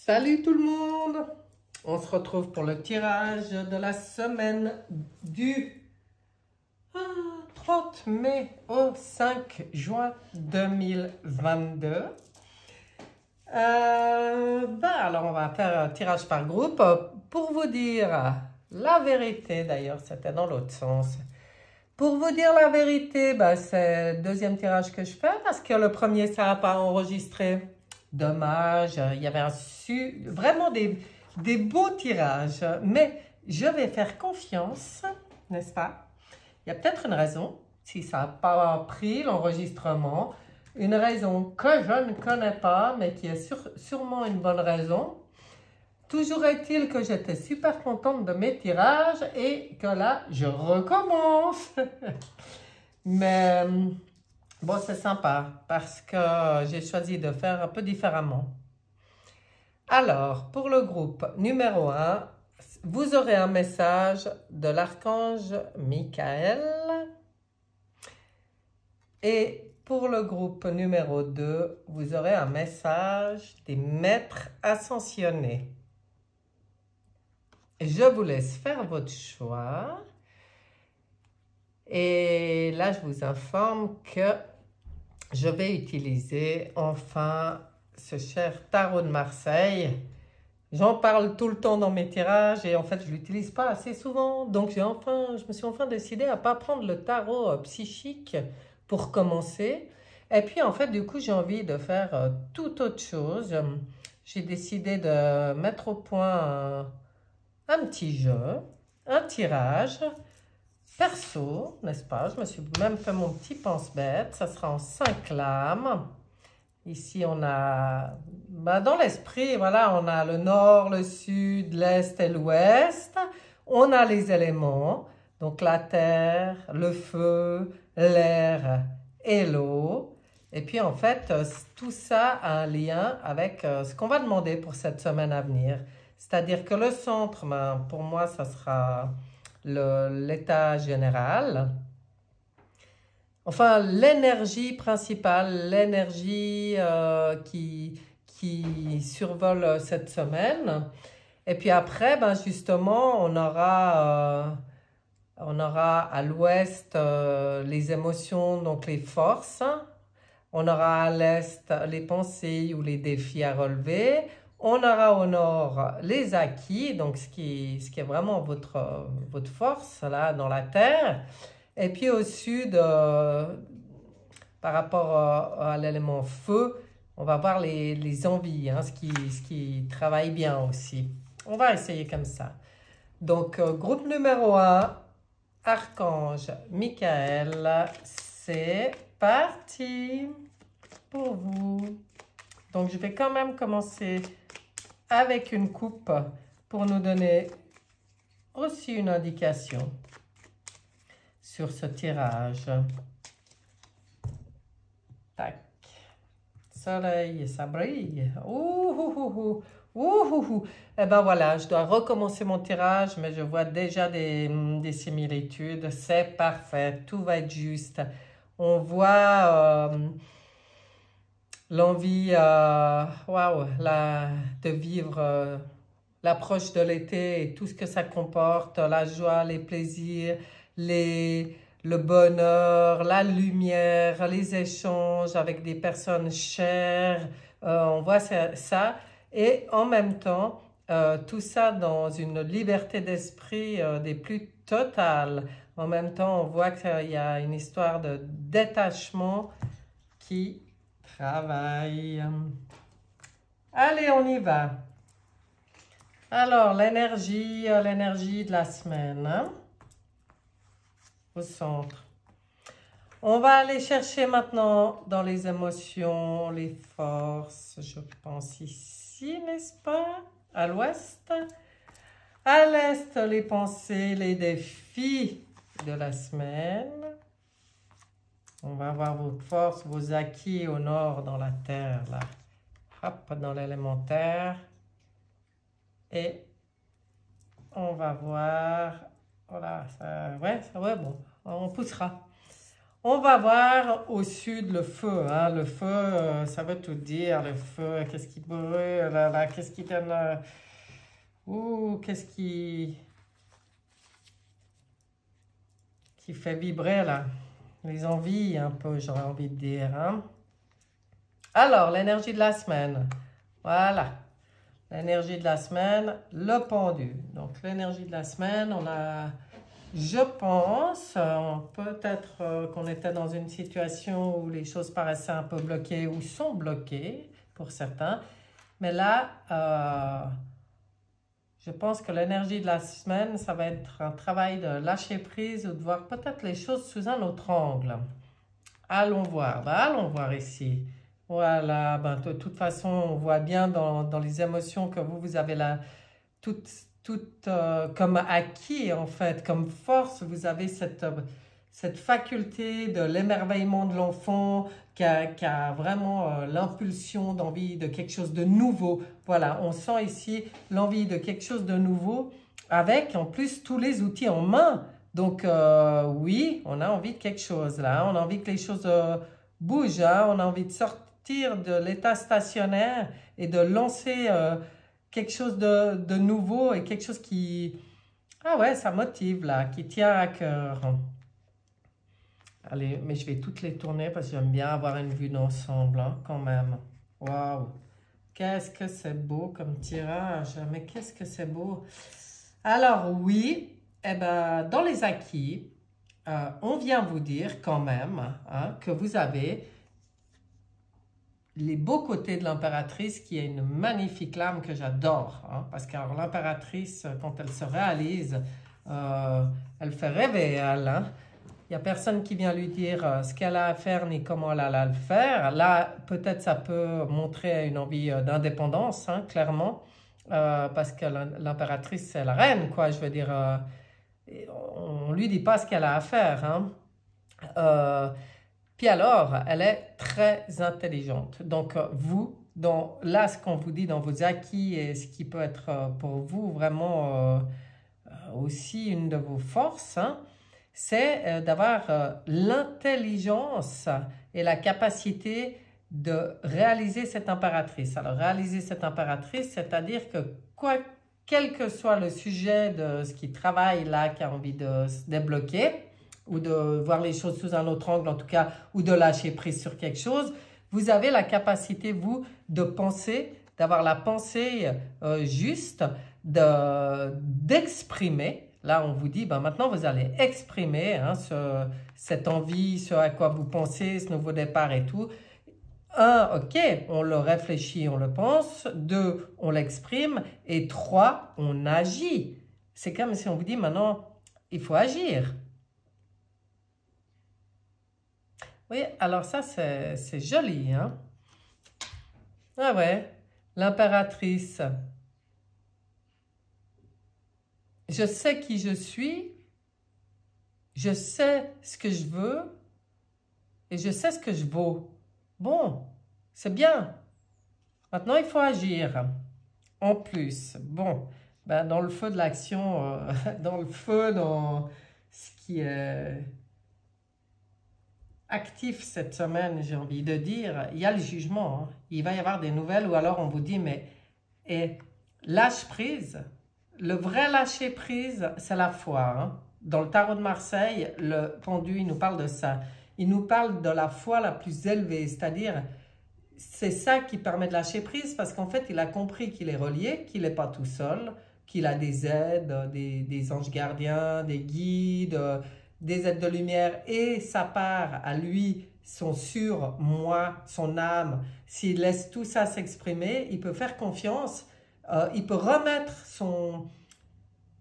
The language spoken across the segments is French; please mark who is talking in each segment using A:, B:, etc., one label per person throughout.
A: Salut tout le monde! On se retrouve pour le tirage de la semaine du 30 mai au 5 juin 2022. Alors on va faire un tirage par groupe. Pour vous dire la vérité, d'ailleurs c'était dans l'autre sens. Pour vous dire la vérité, c'est le deuxième tirage que je fais parce que le premier ça n'a pas enregistré. Dommage, il y avait vraiment des beaux tirages, mais je vais faire confiance, n'est-ce pas? Il y a peut-être une raison, si ça n'a pas pris l'enregistrement, une raison que je ne connais pas, mais qui est sûrement une bonne raison. Toujours est-il que j'étais super contente de mes tirages et que là, je recommence. Mais bon, c'est sympa parce que j'ai choisi de faire un peu différemment. Alors, pour le groupe numéro 1, vous aurez un message de l'archange Michael. Et pour le groupe numéro 2, vous aurez un message des maîtres ascensionnés. Je vous laisse faire votre choix. Et là, je vous informe que je vais utiliser enfin ce cher tarot de Marseille. J'en parle tout le temps dans mes tirages et en fait, je ne l'utilise pas assez souvent. Donc, je me suis enfin décidé à ne pas prendre le tarot psychique pour commencer. Et puis, en fait, du coup, j'ai envie de faire tout autre chose. J'ai décidé de mettre au point un petit jeu, un tirage perso, n'est-ce pas? Je me suis même fait mon petit pense-bête. Ça sera en 5 lames. Ici, on a, dans l'esprit, voilà, on a le nord, le sud, l'est et l'ouest. On a les éléments, donc la terre, le feu, l'air et l'eau. Et puis, en fait, tout ça a un lien avec ce qu'on va demander pour cette semaine à venir. C'est-à-dire que le centre, pour moi, ça sera l'état général. Enfin, l'énergie principale, l'énergie qui survole cette semaine. Et puis après, justement, on aura à l'ouest les émotions, donc les forces. On aura à l'est les pensées ou les défis à relever. On aura au nord les acquis, donc ce qui est vraiment votre force là dans la terre. Et puis au sud, par rapport à l'élément feu, on va voir les envies, hein, ce qui travaille bien aussi. On va essayer comme ça. Donc, groupe numéro 1, Archange Michael, c'est parti pour vous. Donc, je vais quand même commencer avec une coupe pour nous donner aussi une indication sur ce tirage. Tac. Soleil, ça brille. Ouh. Et ben voilà, je dois recommencer mon tirage, mais je vois déjà des similitudes. C'est parfait, tout va être juste. On voit l'envie de vivre l'approche de l'été et tout ce que ça comporte, la joie, les plaisirs, le bonheur, la lumière, les échanges avec des personnes chères. On voit ça. Et en même temps, tout ça dans une liberté d'esprit des plus totales. En même temps, on voit qu'il y a une histoire de détachement qui travaille. Allez, on y va. Alors, l'énergie de la semaine, hein, au centre. On va aller chercher maintenant dans les émotions, les forces, je pense ici, n'est-ce pas? À l'ouest. À l'est, les pensées, les défis de la semaine. On va voir vos forces, vos acquis au nord dans la terre, là. Hop, dans l'élémentaire. Et on va voir, voilà, ouais, bon, on poussera. On va voir au sud le feu, hein. Le feu, ça veut tout dire, le feu, qu'est-ce qui brûle, là, qu'est-ce qui donne... ouh, qu'est-ce qui fait vibrer, là? Les envies, un peu, j'aurais envie de dire, hein. Alors, l'énergie de la semaine. Voilà. L'énergie de la semaine, le pendu. Donc, l'énergie de la semaine, on a... Je pense, peut-être qu'on était dans une situation où les choses paraissaient un peu bloquées ou sont bloquées pour certains. Mais là, je pense que l'énergie de la semaine, ça va être un travail de lâcher prise ou de voir peut-être les choses sous un autre angle. Allons voir, allons voir ici. Voilà, de toute façon, on voit bien dans les émotions que vous avez là, toutes comme acquis en fait, comme force, vous avez cette faculté de l'émerveillement de l'enfant qui a vraiment l'impulsion d'envie de quelque chose de nouveau. Voilà, on sent ici l'envie de quelque chose de nouveau avec en plus tous les outils en main. Donc oui, on a envie de quelque chose là, on a envie que les choses bougent, hein, on a envie de sortir de l'état stationnaire et de lancer... quelque chose de nouveau et quelque chose qui... Ah ouais, ça motive là, qui tient à cœur. Allez, mais je vais toutes les tourner parce que j'aime bien avoir une vue d'ensemble, hein, quand même. Waouh! Qu'est-ce que c'est beau comme tirage! Mais qu'est-ce que c'est beau! Alors oui, eh ben, dans les acquis, on vient vous dire quand même, hein, que vous avez... les beaux côtés de l'impératrice, qui est une magnifique lame que j'adore, hein, parce que l'impératrice, quand elle se réalise, elle fait rêver, elle, hein. Il n'y a personne qui vient lui dire ce qu'elle a à faire ni comment elle a à le faire. Là, peut-être ça peut montrer une envie d'indépendance, hein, clairement, parce que l'impératrice, c'est la reine, quoi, je veux dire, on ne lui dit pas ce qu'elle a à faire, hein. Puis alors, elle est très intelligente. Donc, vous, là, ce qu'on vous dit dans vos acquis et ce qui peut être pour vous vraiment aussi une de vos forces, hein, c'est d'avoir l'intelligence et la capacité de réaliser cette impératrice. Alors, réaliser cette impératrice, c'est-à-dire que quel que soit le sujet de ce qui travaille là, qui a envie de se débloquer, ou de voir les choses sous un autre angle en tout cas, ou de lâcher prise sur quelque chose, vous avez la capacité, vous, de penser, d'avoir la pensée juste, d'exprimer. Là, on vous dit, ben, maintenant, vous allez exprimer, hein, cette envie, ce à quoi vous pensez, ce nouveau départ et tout. 1, ok, on le réfléchit, on le pense. 2, on l'exprime. Et 3, on agit. C'est comme si on vous dit, maintenant, il faut agir. Oui, alors ça, c'est joli, hein? Ah ouais, l'impératrice. Je sais qui je suis, je sais ce que je veux et je sais ce que je vaux. Bon, c'est bien. Maintenant, il faut agir. En plus, bon, ben, dans le feu de l'action, dans le feu, dans ce qui est... actif cette semaine, j'ai envie de dire, il y a le jugement, hein. Il va y avoir des nouvelles ou alors on vous dit, mais lâche prise. Le vrai lâcher prise, c'est la foi, hein. Dans le tarot de Marseille, le pendu, il nous parle de ça. Il nous parle de la foi la plus élevée, c'est-à-dire, c'est ça qui permet de lâcher prise parce qu'en fait, il a compris qu'il est relié, qu'il n'est pas tout seul, qu'il a des aides, des anges gardiens, des guides, des aides de lumière et sa part à lui, son sur-moi, son âme. S'il laisse tout ça s'exprimer, il peut faire confiance, il peut remettre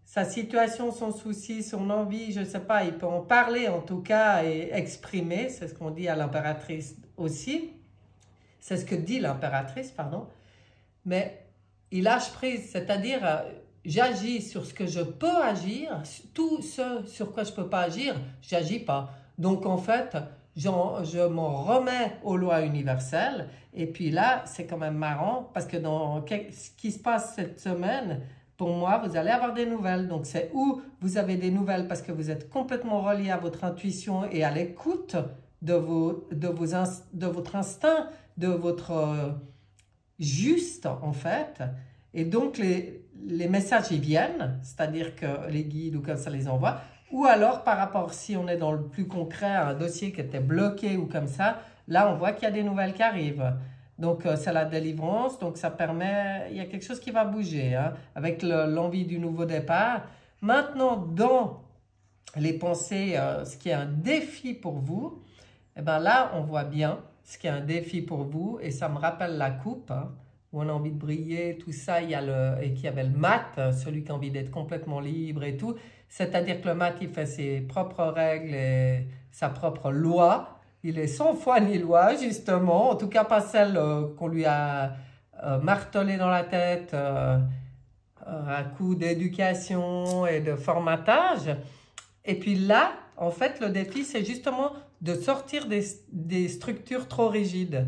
A: sa situation, son souci, son envie, je ne sais pas, il peut en parler en tout cas et exprimer, c'est ce qu'on dit à l'impératrice aussi, c'est ce que dit l'impératrice, pardon, mais il lâche prise, c'est-à-dire j'agis sur ce que je peux agir, tout ce sur quoi je ne peux pas agir, j'agis pas. Donc en fait, je m'en remets aux lois universelles et puis là, c'est quand même marrant parce que dans ce qui se passe cette semaine, pour moi, vous allez avoir des nouvelles. Donc, c'est où vous avez des nouvelles parce que vous êtes complètement relié à votre intuition et à l'écoute de votre instinct, de votre juste, en fait. Et donc, les messages, ils viennent, c'est-à-dire que les guides ou comme ça les envoient. Ou alors, par rapport, si on est dans le plus concret, un dossier qui était bloqué ou comme ça, là, on voit qu'il y a des nouvelles qui arrivent. Donc, c'est la délivrance. Donc, ça permet... Il y a quelque chose qui va bouger, hein, avec l'envie du nouveau départ. Maintenant, dans les pensées, ce qui est un défi pour vous, eh bien là, on voit bien ce qui est un défi pour vous. Et ça me rappelle la coupe, hein, où on a envie de briller, tout ça. Il y a et qu'il y avait le mat, celui qui a envie d'être complètement libre et tout. C'est-à-dire que le mat, il fait ses propres règles et sa propre loi. Il est sans foi ni loi, justement, en tout cas pas celle qu'on lui a martelée dans la tête à coup d'éducation et de formatage. Et puis là, en fait, le défi, c'est justement de sortir des structures trop rigides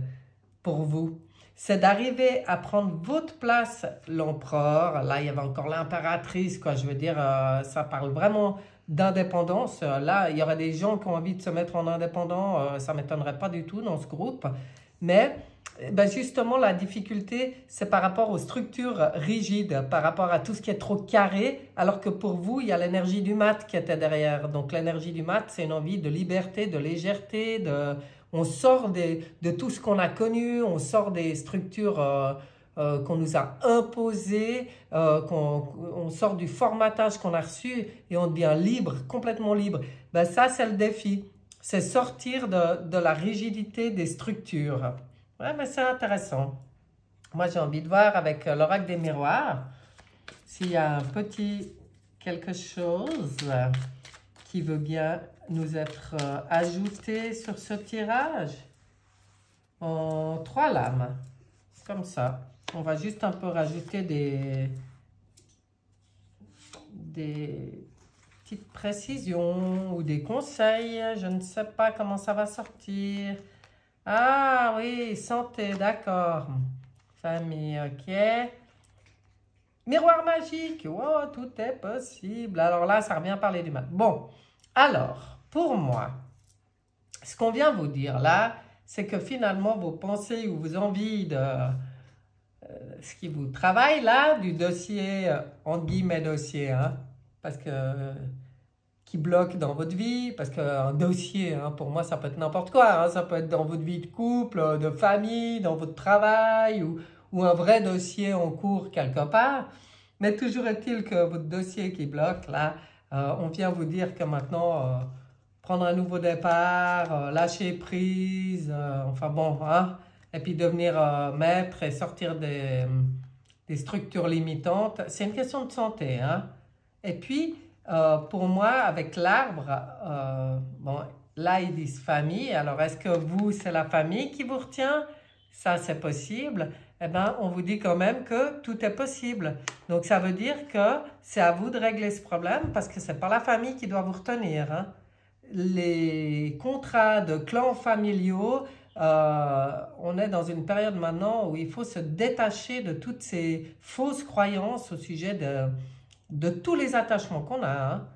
A: pour vous. C'est d'arriver à prendre votre place, l'empereur. Là, il y avait encore l'impératrice, quoi. Je veux dire, ça parle vraiment d'indépendance. Là, il y aurait des gens qui ont envie de se mettre en indépendant. Ça ne m'étonnerait pas du tout dans ce groupe. Mais ben justement, la difficulté, c'est par rapport aux structures rigides, par rapport à tout ce qui est trop carré, alors que pour vous, il y a l'énergie du mat qui était derrière. Donc l'énergie du mat, c'est une envie de liberté, de légèreté, on sort de tout ce qu'on a connu, on sort des structures qu'on nous a imposées, on sort du formatage qu'on a reçu et on devient libre, complètement libre. Ben ça, c'est le défi. C'est sortir de la rigidité des structures. Ouais, mais c'est intéressant. Moi, j'ai envie de voir avec l'oracle des miroirs s'il y a un petit quelque chose qui veut bien nous être ajouté sur ce tirage en 3 lames. Comme ça. On va juste un peu rajouter des petites précisions ou des conseils. Je ne sais pas comment ça va sortir. Ah oui, santé, d'accord. Famille, ok. Miroir magique, oh, tout est possible. Alors là, ça revient parler du mal. Bon, alors, pour moi, ce qu'on vient vous dire là, c'est que finalement, vos pensées ou vos envies de ce qui vous travaille là, du dossier, entre guillemets dossier, hein, parce que... qui bloque dans votre vie, parce qu'un dossier, hein, pour moi, ça peut être n'importe quoi, hein, ça peut être dans votre vie de couple, de famille, dans votre travail, ou un vrai dossier en cours quelque part. Mais toujours est-il que votre dossier qui bloque, là, on vient vous dire que maintenant, prendre un nouveau départ, lâcher prise, enfin bon, hein, et puis devenir maître et sortir des structures limitantes, c'est une question de santé, hein. Et puis, pour moi, avec l'arbre, bon, là, ils disent famille. Alors, est-ce que vous, c'est la famille qui vous retient? Ça, c'est possible. Eh bien, on vous dit quand même que tout est possible. Donc, ça veut dire que c'est à vous de régler ce problème parce que ce n'est pas la famille qui doit vous retenir, hein. Les contrats de clans familiaux, on est dans une période maintenant où il faut se détacher de toutes ces fausses croyances au sujet de tous les attachements qu'on a, hein.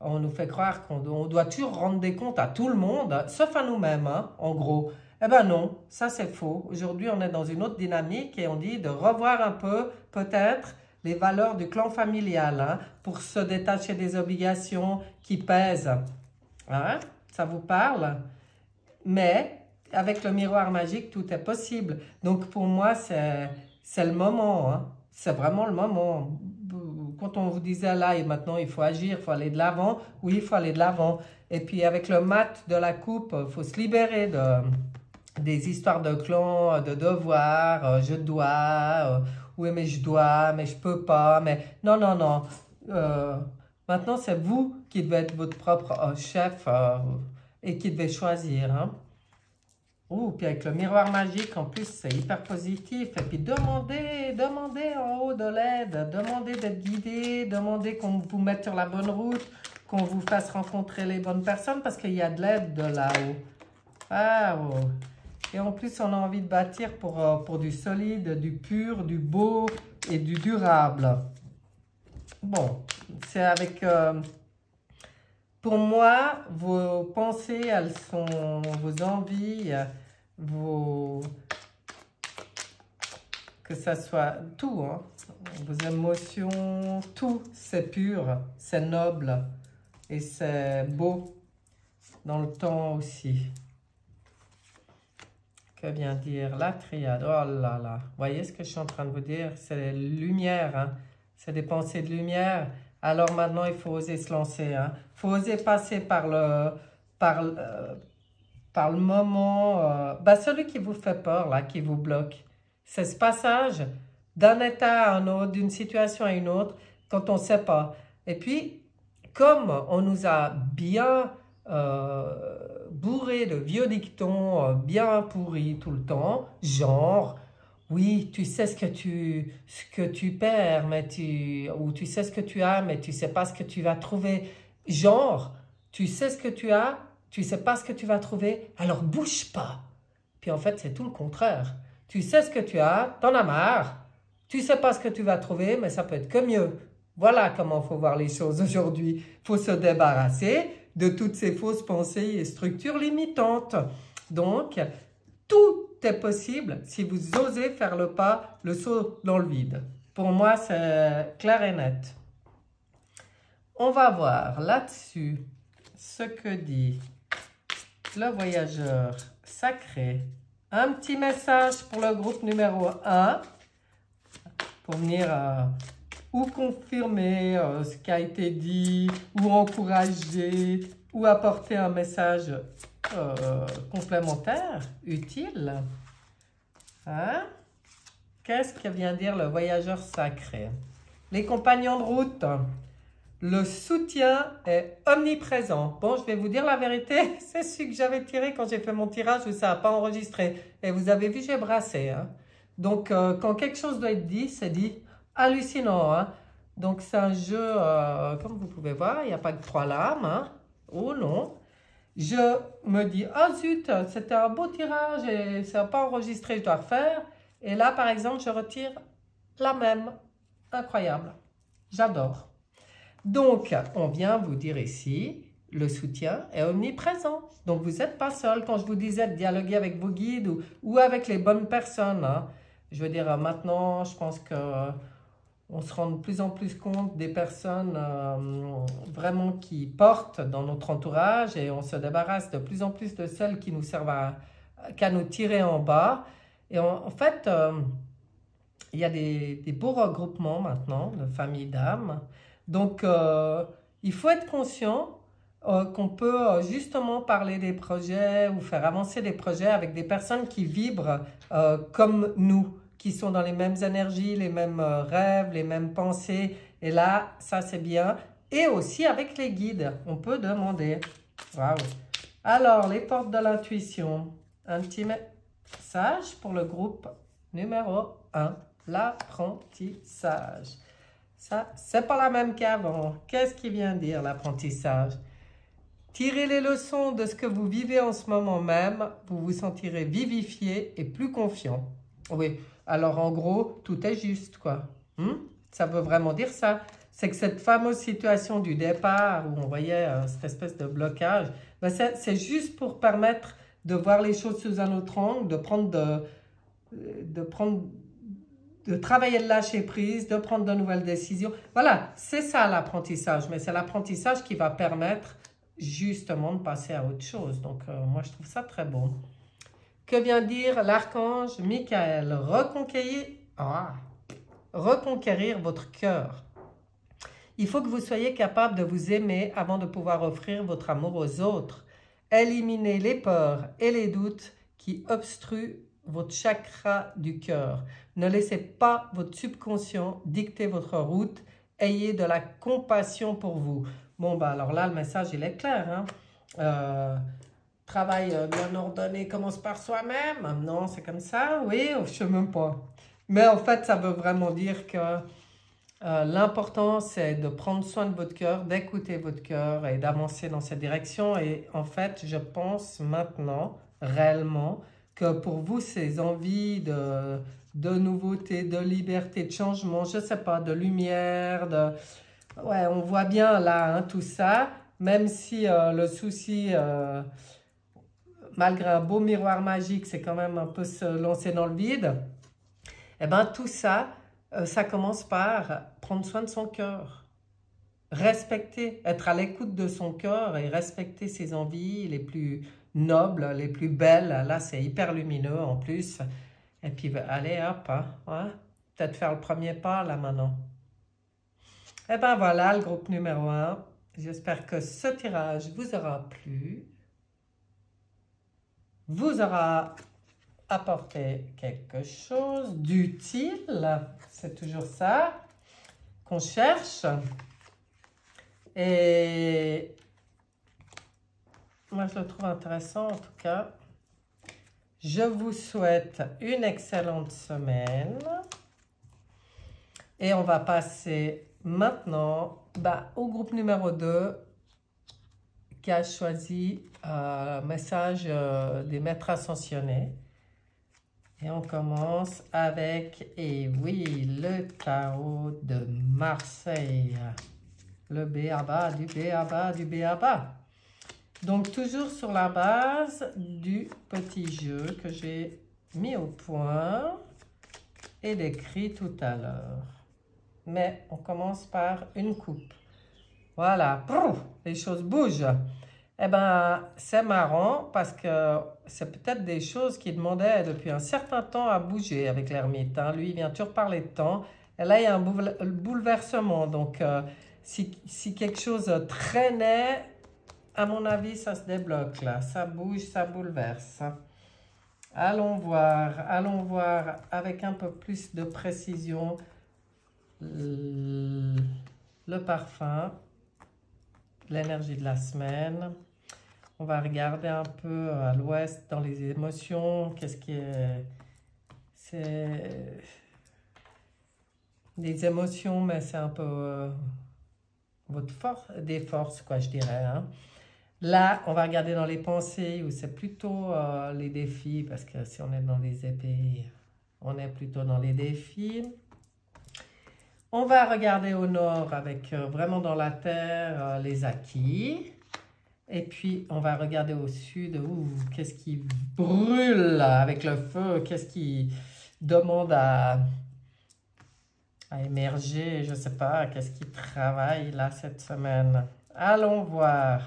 A: On nous fait croire qu'on doit toujours rendre des comptes à tout le monde, sauf à nous-mêmes, hein, en gros. Eh bien non, ça c'est faux. Aujourd'hui, on est dans une autre dynamique et on dit de revoir un peu, peut-être, les valeurs du clan familial, hein, pour se détacher des obligations qui pèsent. Hein? Ça vous parle? Mais avec le miroir magique, tout est possible. Donc pour moi, c'est le moment, hein. C'est vraiment le moment. Quand on vous disait là, et maintenant il faut agir, il faut aller de l'avant, oui, il faut aller de l'avant. Et puis avec le mat de la coupe, il faut se libérer des histoires de clans, de devoirs, je dois, oui, mais je dois, mais je peux pas, mais non, non, non. Maintenant, c'est vous qui devez être votre propre chef et qui devez choisir, hein. Oh, puis avec le miroir magique, en plus, c'est hyper positif. Et puis, demandez en haut de l'aide, demandez d'être guidé, demandez qu'on vous mette sur la bonne route, qu'on vous fasse rencontrer les bonnes personnes, parce qu'il y a de l'aide de là-haut. Ah, oh. Et en plus, on a envie de bâtir pour du solide, du pur, du beau et du durable. bon, c'est avec... pour moi, vos pensées, elles sont vos envies, vos... que ça soit tout, hein, vos émotions, tout, c'est pur, c'est noble et c'est beau dans le temps aussi. Que vient dire la triade? Oh là là, vous voyez ce que je suis en train de vous dire? C'est lumière, hein? C'est des pensées de lumière. Alors maintenant, il faut oser se lancer. Il faut oser passer par le moment, celui qui vous fait peur, là, qui vous bloque. C'est ce passage d'un état à un autre, d'une situation à une autre, quand on ne sait pas. Et puis, comme on nous a bien bourré de vieux dictons, bien pourris tout le temps, genre, oui, tu sais ce que tu perds, ou tu sais ce que tu as, mais tu ne sais pas ce que tu vas trouver. Genre, tu sais ce que tu as, tu ne sais pas ce que tu vas trouver, alors bouge pas. Puis en fait, c'est tout le contraire. Tu sais ce que tu as, t'en as marre, tu ne sais pas ce que tu vas trouver, mais ça peut être que mieux. Voilà comment il faut voir les choses aujourd'hui. Il faut se débarrasser de toutes ces fausses pensées et structures limitantes. Donc, tout est possible si vous osez faire le pas, le saut dans le vide. Pour moi, c'est clair et net. On va voir là-dessus ce que dit le voyageur sacré. Un petit message pour le groupe numéro 1 pour venir ou confirmer ce qui a été dit, ou encourager, ou apporter un message complémentaire, utile. Hein? Qu'est-ce que vient dire le voyageur sacré? Les compagnons de route. Le soutien est omniprésent. Bon, je vais vous dire la vérité, c'est celui que j'avais tiré quand j'ai fait mon tirage où ça n'a pas enregistré. Et vous avez vu, j'ai brassé. Hein? Donc, quand quelque chose doit être dit, c'est dit hallucinant. Hein? Donc, c'est un jeu, comme vous pouvez voir, il n'y a pas que 3 lames. Hein? Oh non. Je me dis, ah zut, c'était un beau tirage et ça n'a pas enregistré, je dois refaire. Et là, par exemple, je retire la même. Incroyable. J'adore. Donc, on vient vous dire ici, le soutien est omniprésent. Donc, vous n'êtes pas seul. Quand je vous disais de dialoguer avec vos guides ou avec les bonnes personnes, hein, je veux dire, maintenant, je pense qu'on se rend de plus en plus compte des personnes vraiment qui portent dans notre entourage et on se débarrasse de plus en plus de celles qui nous servent qu'à nous tirer en bas. Et en fait, il y a des beaux regroupements maintenant de familles d'âmes. Donc, il faut être conscient qu'on peut justement parler des projets ou faire avancer des projets avec des personnes qui vibrent comme nous, qui sont dans les mêmes énergies, les mêmes rêves, les mêmes pensées. Et là, ça c'est bien. Et aussi avec les guides, on peut demander. Waouh! Alors, les portes de l'intuition. Un petit message pour le groupe numéro 1, l'apprentissage. Ça, c'est pas la même qu'avant. Qu'est-ce qui vient dire l'apprentissage? Tirez les leçons de ce que vous vivez en ce moment même, vous vous sentirez vivifié et plus confiant. Oui, alors en gros, tout est juste, quoi. Ça veut vraiment dire ça. C'est que cette fameuse situation du départ, où on voyait cette espèce de blocage, ben c'est juste pour permettre de voir les choses sous un autre angle, de travailler le lâcher prise, de prendre de nouvelles décisions. Voilà, c'est ça l'apprentissage, mais c'est l'apprentissage qui va permettre justement de passer à autre chose. Donc, moi, je trouve ça très bon. Que vient dire l'archange Michael? Reconquérir votre cœur. Il faut que vous soyez capable de vous aimer avant de pouvoir offrir votre amour aux autres. Éliminez les peurs et les doutes qui obstruent votre chakra du cœur. Ne laissez pas votre subconscient dicter votre route. Ayez de la compassion pour vous. Bon, bah alors là, le message, il est clair. Hein? Travail bien ordonné commence par soi-même. Non, c'est comme ça? Oui, je ne sais même pas. Mais en fait, ça veut vraiment dire que l'important, c'est de prendre soin de votre cœur, d'écouter votre cœur et d'avancer dans cette direction. Et en fait, je pense maintenant, réellement, que pour vous, ces envies de nouveauté, de liberté, de changement, je ne sais pas, de lumière, ouais, on voit bien là, hein, tout ça, même si le souci, malgré un beau miroir magique, c'est quand même un peu se lancer dans le vide. Eh bien, tout ça, ça commence par prendre soin de son cœur. Respecter, être à l'écoute de son cœur et respecter ses envies les plus nobles, les plus belles. Là, c'est hyper lumineux en plus. Et puis, allez, hop, hein, ouais. Peut-être faire le premier pas là maintenant. Et ben voilà, le groupe numéro 1. J'espère que ce tirage vous aura plu, vous aura apporté quelque chose d'utile. C'est toujours ça qu'on cherche. Et moi, je le trouve intéressant en tout cas. Je vous souhaite une excellente semaine. Et on va passer maintenant au groupe numéro 2 qui a choisi message des maîtres ascensionnés. Et on commence avec, et oui, le tarot de Marseille. Le B.A.B.A. du B.A.B.A. du B.A.B.A. Donc, toujours sur la base du petit jeu que j'ai mis au point et décrit tout à l'heure. Mais on commence par une coupe. Voilà, les choses bougent. Eh bien, c'est marrant parce que c'est peut-être des choses qui demandaient depuis un certain temps à bouger avec l'ermite. Hein. Lui, il vient toujours parler de temps. Et là, il y a un bouleversement. Donc, si quelque chose traînait, à mon avis, ça se débloque là. Ça bouge, ça bouleverse. Allons voir avec un peu plus de précision le parfum, l'énergie de la semaine. On va regarder un peu à l'ouest dans les émotions. Qu'est-ce qui est... C'est des émotions, mais c'est un peu votre force, des forces, quoi, je dirais. Hein. Là, on va regarder dans les pensées, où c'est plutôt les défis, parce que si on est dans les épées, on est plutôt dans les défis. On va regarder au nord avec vraiment dans la terre les acquis. Et puis, on va regarder au sud, qu'est-ce qui brûle avec le feu, qu'est-ce qui demande à émerger, je ne sais pas, qu'est-ce qui travaille là cette semaine. Allons voir.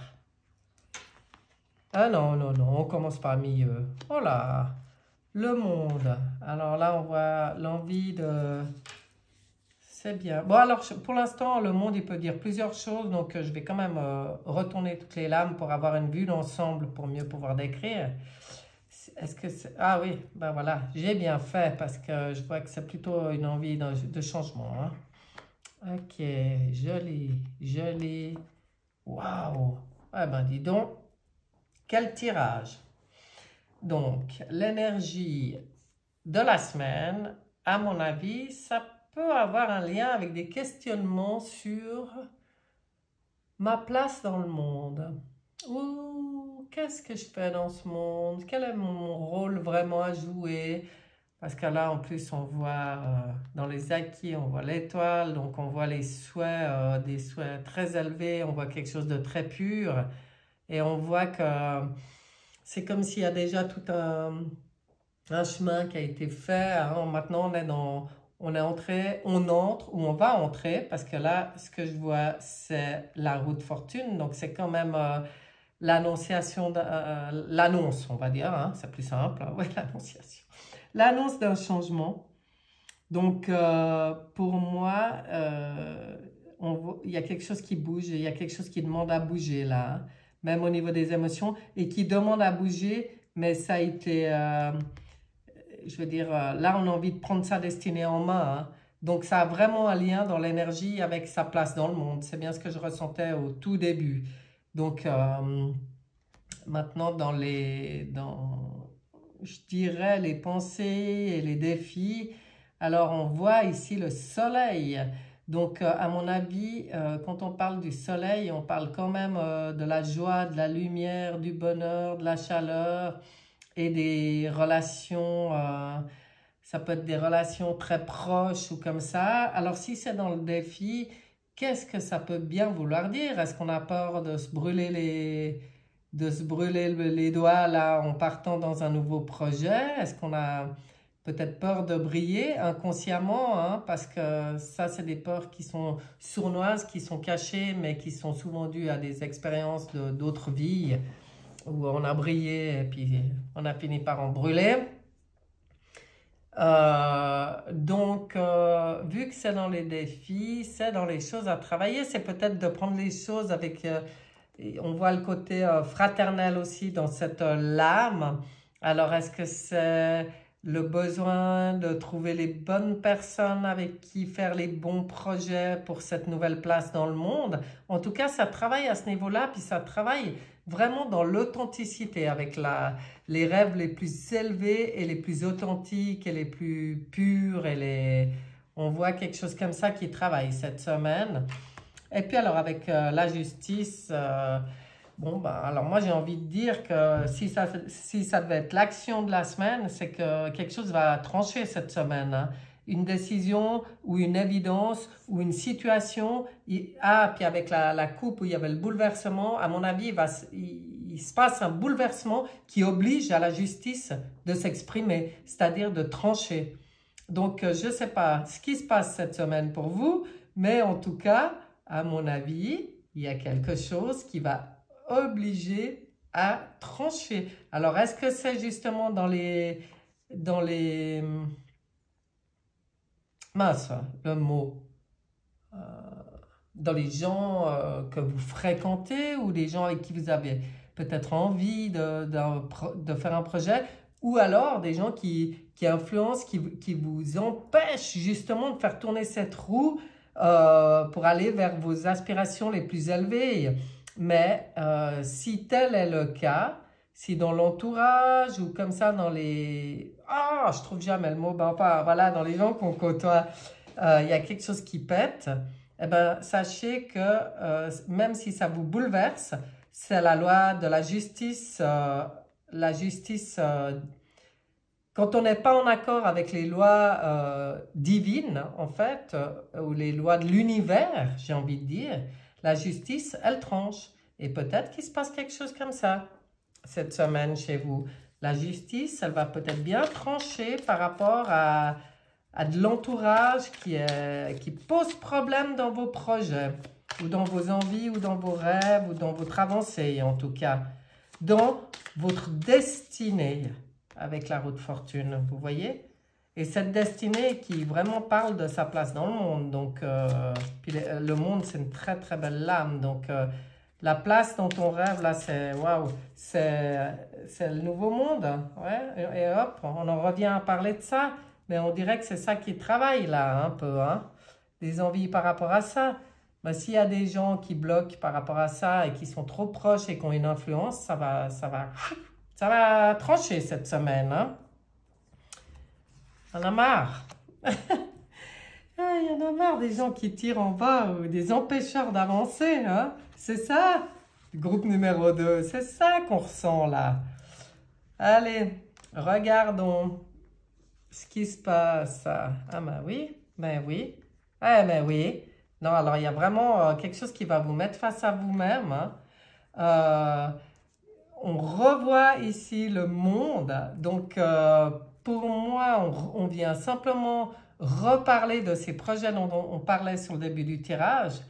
A: Ah non, on commence par milieu. Oh là, le monde. Alors là, on voit l'envie de... C'est bien. Bon, alors, pour l'instant, le monde, il peut dire plusieurs choses. Donc, je vais quand même retourner toutes les lames pour avoir une vue d'ensemble pour mieux pouvoir décrire. Est-ce que c'est... Ah oui, ben voilà. J'ai bien fait parce que je vois que c'est plutôt une envie de changement. Hein. Ok, joli. Waouh. Ah ben, dis donc, quel tirage. Donc, l'énergie de la semaine, à mon avis, ça peut avoir un lien avec des questionnements sur ma place dans le monde. Qu'est-ce que je fais dans ce monde? Quel est mon rôle vraiment à jouer? Parce que là, en plus, on voit dans les acquis, on voit l'étoile, donc on voit les souhaits, des souhaits très élevés, on voit quelque chose de très pur, et on voit que c'est comme s'il y a déjà tout un chemin qui a été fait. Hein. Maintenant, on entre, ou on va entrer, parce que là, ce que je vois, c'est la roue de fortune. Donc, c'est quand même l'annonciation, l'annonce, on va dire. Hein, c'est plus simple. Hein, oui, l'annonciation. L'annonce d'un changement. Donc, pour moi, il y a quelque chose qui bouge, il y a quelque chose qui demande à bouger là. Hein, même au niveau des émotions, et qui demande à bouger, mais ça a été... je veux dire, là, on a envie de prendre sa destinée en main. Hein. Donc, ça a vraiment un lien dans l'énergie avec sa place dans le monde. C'est bien ce que je ressentais au tout début. Donc, maintenant, je dirais, les pensées et les défis, alors on voit ici le soleil. Donc, à mon avis, quand on parle du soleil, on parle quand même de la joie, de la lumière, du bonheur, de la chaleur, et des relations, ça peut être des relations très proches ou comme ça. Alors si c'est dans le défi, qu'est-ce que ça peut bien vouloir dire? Est-ce qu'on a peur de se brûler les doigts là en partant dans un nouveau projet? Est-ce qu'on a peut-être peur de briller inconsciemment, hein? Parce que ça, c'est des peurs qui sont sournoises, qui sont cachées, mais qui sont souvent dues à des expériences d'autres vies où on a brillé et puis on a fini par en brûler. Vu que c'est dans les défis, c'est dans les choses à travailler, c'est peut-être de prendre les choses avec... on voit le côté fraternel aussi dans cette lame. Alors, est-ce que c'est le besoin de trouver les bonnes personnes avec qui faire les bons projets pour cette nouvelle place dans le monde? En tout cas, ça travaille à ce niveau-là, puis ça travaille vraiment dans l'authenticité, avec les rêves les plus élevés et les plus authentiques et les plus purs. On voit quelque chose comme ça qui travaille cette semaine. Et puis alors avec la justice, bon ben alors moi j'ai envie de dire que si ça devait être l'action de la semaine, c'est que quelque chose va trancher cette semaine, hein. Une décision ou une évidence ou une situation. Puis avec la coupe où il y avait le bouleversement, à mon avis, il se passe un bouleversement qui oblige à la justice de s'exprimer, c'est-à-dire de trancher. Donc, je ne sais pas ce qui se passe cette semaine pour vous, mais en tout cas, à mon avis, il y a quelque chose qui va obliger à trancher. Alors, est-ce que c'est justement dans les mince, le mot, dans les gens que vous fréquentez ou les gens avec qui vous avez peut-être envie de faire un projet, ou alors des gens qui influencent, qui vous empêchent justement de faire tourner cette roue pour aller vers vos aspirations les plus élevées. Mais si tel est le cas, si dans l'entourage ou comme ça dans les... Ah, je trouve jamais le mot, ben enfin voilà, dans les gens qu'on côtoie, il y a quelque chose qui pète, eh ben sachez que même si ça vous bouleverse, c'est la loi de la justice. Quand on n'est pas en accord avec les lois divines, en fait, ou les lois de l'univers, j'ai envie de dire, la justice, elle tranche. Et peut-être qu'il se passe quelque chose comme ça cette semaine chez vous. La justice, elle va peut-être bien trancher par rapport à de l'entourage qui pose problème dans vos projets, ou dans vos envies, ou dans vos rêves, ou dans votre avancée, en tout cas, dans votre destinée avec la roue de fortune, vous voyez? Et cette destinée qui vraiment parle de sa place dans le monde. Donc, puis le monde, c'est une très très belle lame. Donc, la place dont on rêve, là, c'est waouh, c'est le nouveau monde. Ouais, et hop, on en revient à parler de ça. Mais on dirait que c'est ça qui travaille là, un peu, hein. Des envies par rapport à ça. Mais s'il y a des gens qui bloquent par rapport à ça et qui sont trop proches et qui ont une influence, ça va trancher cette semaine, hein. Il y en a marre. Il y en a marre des gens qui tirent en bas ou des empêcheurs d'avancer, hein. C'est ça, groupe numéro 2. C'est ça qu'on ressent là. Allez, regardons ce qui se passe. Ah ben oui, ben oui. Ah ben oui. Non, alors il y a vraiment quelque chose qui va vous mettre face à vous-même, hein. On revoit ici le monde. Donc, pour moi, on vient simplement reparler de ces projets dont on parlait sur le début du tirage.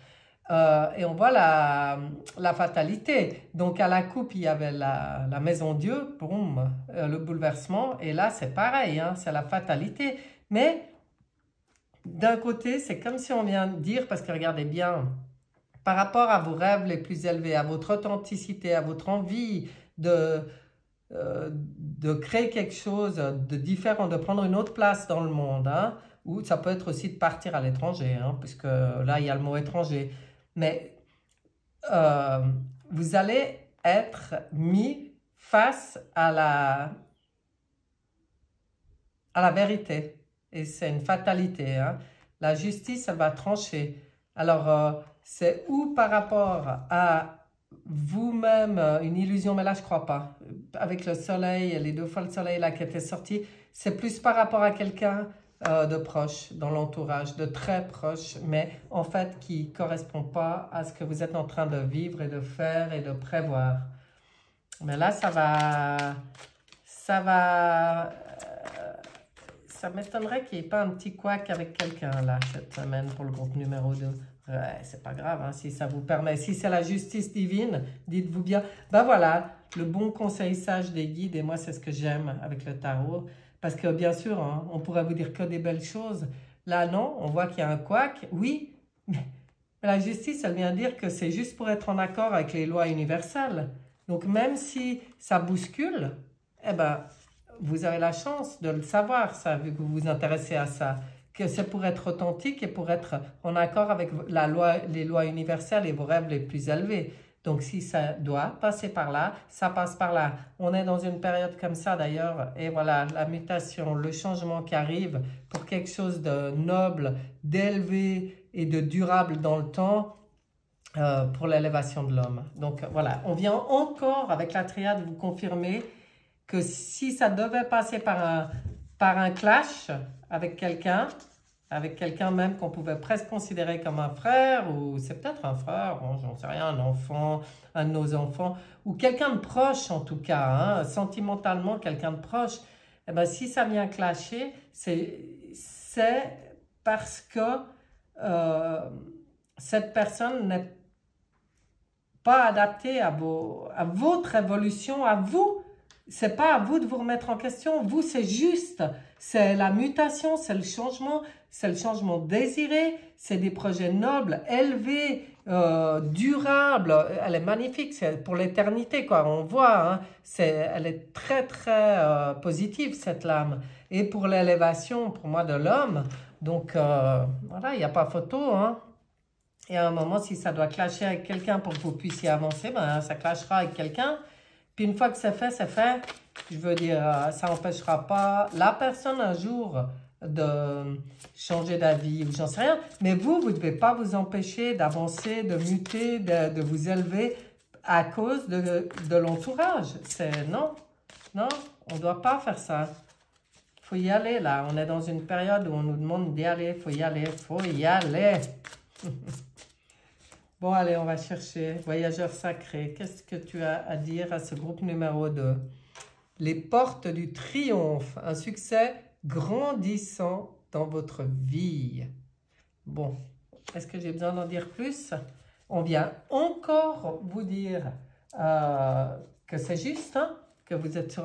A: Et on voit la fatalité. Donc, à la coupe, il y avait la maison Dieu, boum, le bouleversement. Et là, c'est pareil, hein, c'est la fatalité. Mais, d'un côté, c'est comme si on vient de dire, parce que regardez bien, par rapport à vos rêves les plus élevés, à votre authenticité, à votre envie de créer quelque chose de différent, de prendre une autre place dans le monde, hein, ou ça peut être aussi de partir à l'étranger, hein, puisque là, il y a le mot étranger. Mais vous allez être mis face à la vérité. Et c'est une fatalité, hein. La justice, elle va trancher. Alors, c'est ou par rapport à vous-même, une illusion, mais là, je ne crois pas. Avec le soleil, les 2 fois le soleil là qui était sorti, c'est plus par rapport à quelqu'un de proches dans l'entourage, de très proches, mais en fait qui ne correspond pas à ce que vous êtes en train de vivre et de faire et de prévoir. Mais là, ça m'étonnerait qu'il n'y ait pas un petit couac avec quelqu'un là cette semaine pour le groupe numéro 2. Ouais, c'est pas grave, hein, si ça vous permet, si c'est la justice divine, dites-vous bien, ben voilà, le bon conseil sage des guides, et moi c'est ce que j'aime avec le tarot, parce que bien sûr, hein, on pourrait vous dire que des belles choses, là non, on voit qu'il y a un couac, oui, mais la justice, elle vient dire que c'est juste pour être en accord avec les lois universelles, donc même si ça bouscule, eh ben, vous avez la chance de le savoir, ça, vu que vous vous intéressez à ça, que c'est pour être authentique et pour être en accord avec les lois universelles et vos rêves les plus élevés. Donc si ça doit passer par là, ça passe par là. On est dans une période comme ça d'ailleurs, et voilà, la mutation, le changement qui arrive pour quelque chose de noble, d'élevé et de durable dans le temps, pour l'élévation de l'homme. Donc voilà, on vient encore avec la triade vous confirmer que si ça devait passer par un clash avec quelqu'un même qu'on pouvait presque considérer comme un frère, ou c'est peut-être un frère, bon, j'en sais rien, un enfant, un de nos enfants, ou quelqu'un de proche en tout cas, hein, sentimentalement quelqu'un de proche, eh ben, si ça vient clasher, c'est parce que cette personne n'est pas adaptée à votre évolution, à vous. C'est pas à vous de vous remettre en question, vous c'est juste, c'est la mutation, c'est le changement désiré, c'est des projets nobles, élevés, durables, elle est magnifique, c'est pour l'éternité quoi, on voit, hein, elle est très très positive cette lame, et pour l'élévation pour moi de l'homme, donc voilà, il n'y a pas photo, hein. Et à un moment si ça doit clasher avec quelqu'un pour que vous puissiez avancer, ben, ça clashera avec quelqu'un. Puis une fois que c'est fait, c'est fait. Je veux dire, ça n'empêchera pas la personne un jour de changer d'avis ou j'en sais rien. Mais vous ne devez pas vous empêcher d'avancer, de muter, de vous élever à cause de l'entourage. Non, non, on ne doit pas faire ça. Il faut y aller là. On est dans une période où on nous demande d'y aller. Il faut y aller, il faut y aller. Bon, allez, on va chercher. Voyageur sacré, qu'est-ce que tu as à dire à ce groupe numéro 2? Les portes du triomphe, un succès grandissant dans votre vie. Bon, est-ce que j'ai besoin d'en dire plus? On vient encore vous dire que c'est juste, hein, que vous êtes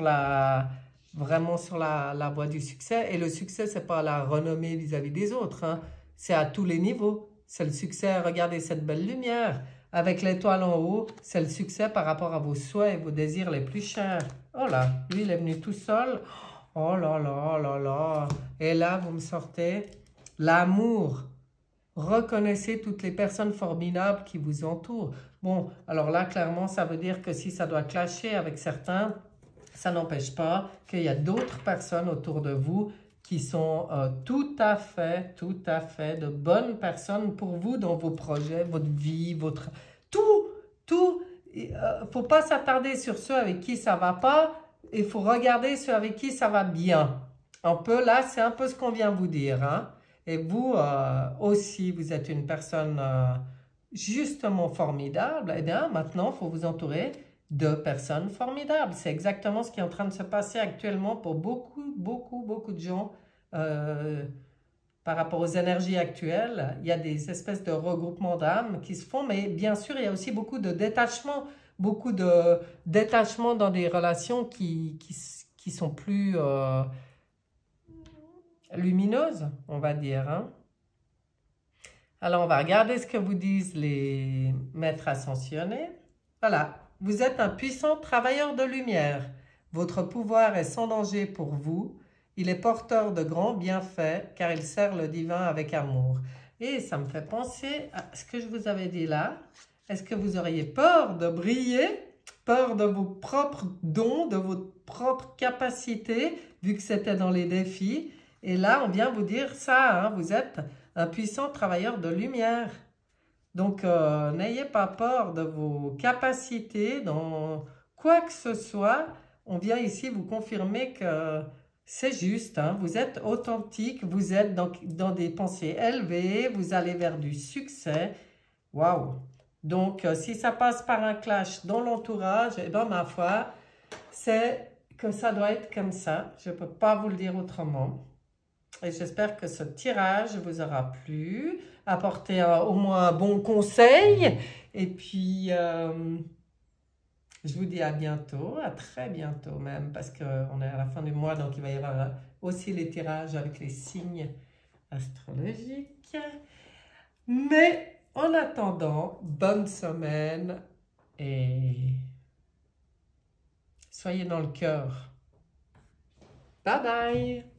A: vraiment sur la voie du succès. Et le succès, ce n'est pas la renommée vis-à-vis des autres, hein, c'est à tous les niveaux. C'est le succès, regardez cette belle lumière. Avec l'étoile en haut, c'est le succès par rapport à vos souhaits et vos désirs les plus chers. Oh là, lui il est venu tout seul. Oh là là là là. Et là, vous me sortez l'amour. Reconnaissez toutes les personnes formidables qui vous entourent. Bon, alors là, clairement, ça veut dire que si ça doit clasher avec certains, ça n'empêche pas qu'il y a d'autres personnes autour de vous qui sont tout à fait de bonnes personnes pour vous dans vos projets, votre vie, votre... Tout. Il ne faut pas s'attarder sur ceux avec qui ça ne va pas, il faut regarder ceux avec qui ça va bien. Un peu là, c'est un peu ce qu'on vient vous dire, hein. Et vous aussi, vous êtes une personne justement formidable. Eh bien, maintenant, il faut vous entourer de personnes formidables. C'est exactement ce qui est en train de se passer actuellement pour beaucoup de gens par rapport aux énergies actuelles. Il y a des espèces de regroupements d'âmes qui se font, mais bien sûr, il y a aussi beaucoup de détachement dans des relations qui sont plus lumineuses, on va dire, hein. Alors, on va regarder ce que vous disent les maîtres ascensionnés. Voilà. Vous êtes un puissant travailleur de lumière. Votre pouvoir est sans danger pour vous. Il est porteur de grands bienfaits car il sert le divin avec amour. Et ça me fait penser à ce que je vous avais dit là. Est-ce que vous auriez peur de briller? Peur de vos propres dons, de vos propres capacités, vu que c'était dans les défis. Et là, on vient vous dire ça, hein, vous êtes un puissant travailleur de lumière. Donc, n'ayez pas peur de vos capacités dans quoi que ce soit. On vient ici vous confirmer que c'est juste, hein, vous êtes authentique, vous êtes dans des pensées élevées, vous allez vers du succès. Waouh! Donc, si ça passe par un clash dans l'entourage, eh ben, ma foi, c'est que ça doit être comme ça. Je ne peux pas vous le dire autrement. Et j'espère que ce tirage vous aura plu, apporté au moins un bon conseil. Et puis, je vous dis à bientôt, à très bientôt même, parce qu'on est à la fin du mois, donc il va y avoir aussi les tirages avec les signes astrologiques. Mais en attendant, bonne semaine et soyez dans le cœur. Bye bye!